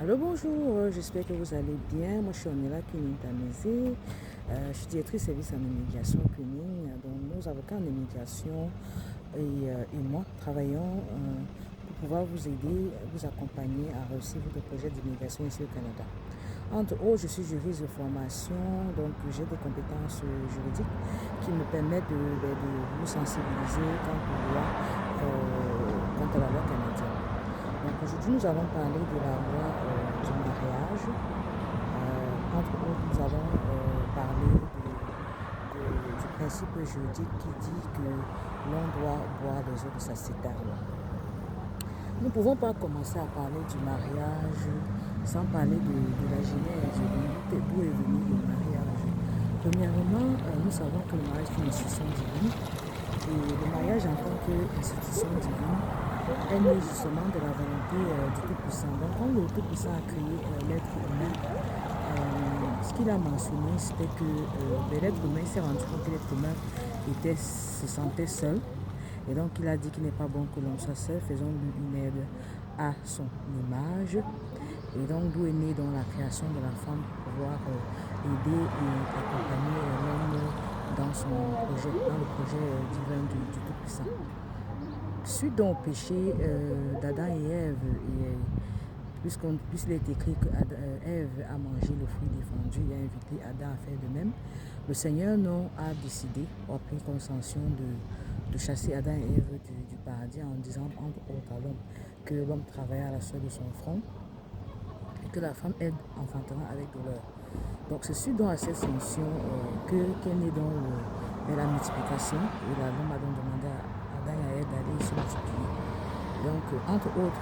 Alors bonjour, j'espère que vous allez bien. Moi je suis Onela Kuning-Tameze, je suis directrice service en immédiation Kuning. Donc nos avocats en immédiation et moi travaillons pour pouvoir vous aider, vous accompagner à réussir votre projet d'immigration ici au Canada. Entre autres, je suis juriste de formation, donc j'ai des compétences juridiques qui me permettent de vous sensibiliser quant à la loi canadienne. Donc aujourd'hui, nous allons parler de la loi du mariage. Entre autres, nous allons parler du principe juridique qui dit que l'on doit boire les eaux de sa citerne. Nous ne pouvons pas commencer à parler du mariage sans parler de la genèse, d'où est venu le mariage. Premièrement, nous savons que le mariage est une institution divine. Et le mariage en tant qu'institution divine est né justement de la volonté du Tout-Puissant. Donc quand le Tout-Puissant a créé l'être humain, ce qu'il a mentionné, c'était que l'être humain s'est rendu compte que l'être humain se sentait seul. Et donc il a dit qu'il n'est pas bon que l'on soit seul, faisons-lui une aide à son image. Et donc d'où est née donc la création de la femme pour pouvoir aider et accompagner l'homme dans le projet divin du Tout-Puissant. Suite donc au péché d'Adam et Ève, puisqu'il est écrit que Ève a mangé le fruit défendu et a invité Adam à faire de même, le Seigneur a décidé, a pris comme sanction de chasser Adam et Ève du paradis en disant entre autres à l'homme que l'homme travaille à la sueur de son front et que la femme aide enfantera avec douleur. Donc c'est suite donc à cette sanction qu'est née donc la multiplication et l'homme a donc demandé à Adam et à Ève d'aller se multiplier. Donc entre autres,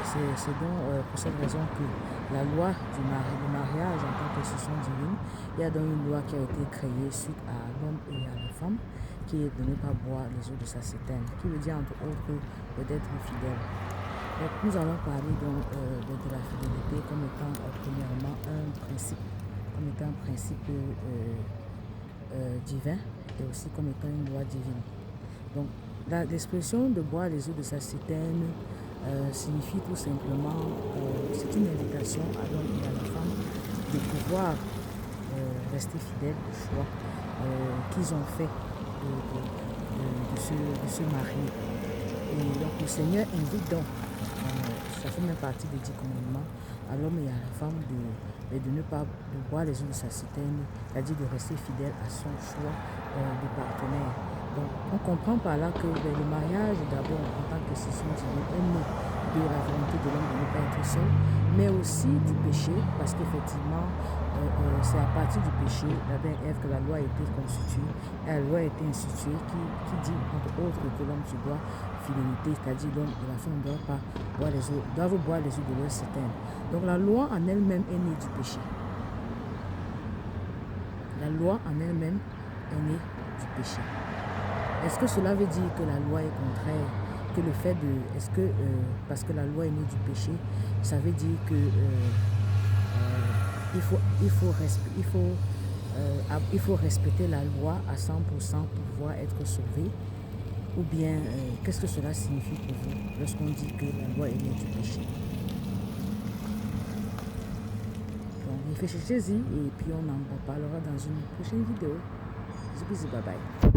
c'est donc pour cette raison que la loi du mariage en tant qu'institution divine, il y a donc une loi qui a été créée suite à l'homme et à la femme qui est de ne pas boire les eaux de sa citerne, qui veut dire entre autres d'être fidèle. Donc nous allons parler donc de la fidélité comme étant premièrement un principe, divin et aussi comme étant une loi divine. Donc l'expression de boire les eaux de sa citerne signifie tout simplement, c'est une invitation à l'homme et à la femme de pouvoir rester fidèles au choix qu'ils ont fait de se marier. Et donc le Seigneur invite donc, ça fait même partie des 10 commandements, à l'homme et à la femme de ne pas boire les eaux de sa citerne, c'est-à-dire de rester fidèle à son choix de partenaire. Donc on comprend par là que le mariage d'abord en tant que institution divine est né de la volonté de l'homme de ne pas être seul, mais aussi du péché, parce qu'effectivement c'est à partir du péché d'Adam et Ève que la loi a été constituée, la loi a été instituée qui dit entre autres que l'homme se doit fidélité, c'est-à-dire l'homme et la femme ne doivent pas doivent boire les eaux de leur citerne. Donc la loi en elle-même est née du péché. La loi en elle-même est née du péché. Est-ce que cela veut dire que la loi est contraire? Que le fait de... Est-ce que parce que la loi est née du péché, ça veut dire que il faut respecter la loi à 100% pour pouvoir être sauvé? Ou bien, qu'est-ce que cela signifie pour vous lorsqu'on dit que la loi est née du péché? Donc, réfléchissez-y et puis on en reparlera dans une prochaine vidéo. Bisous, bisous, bye bye.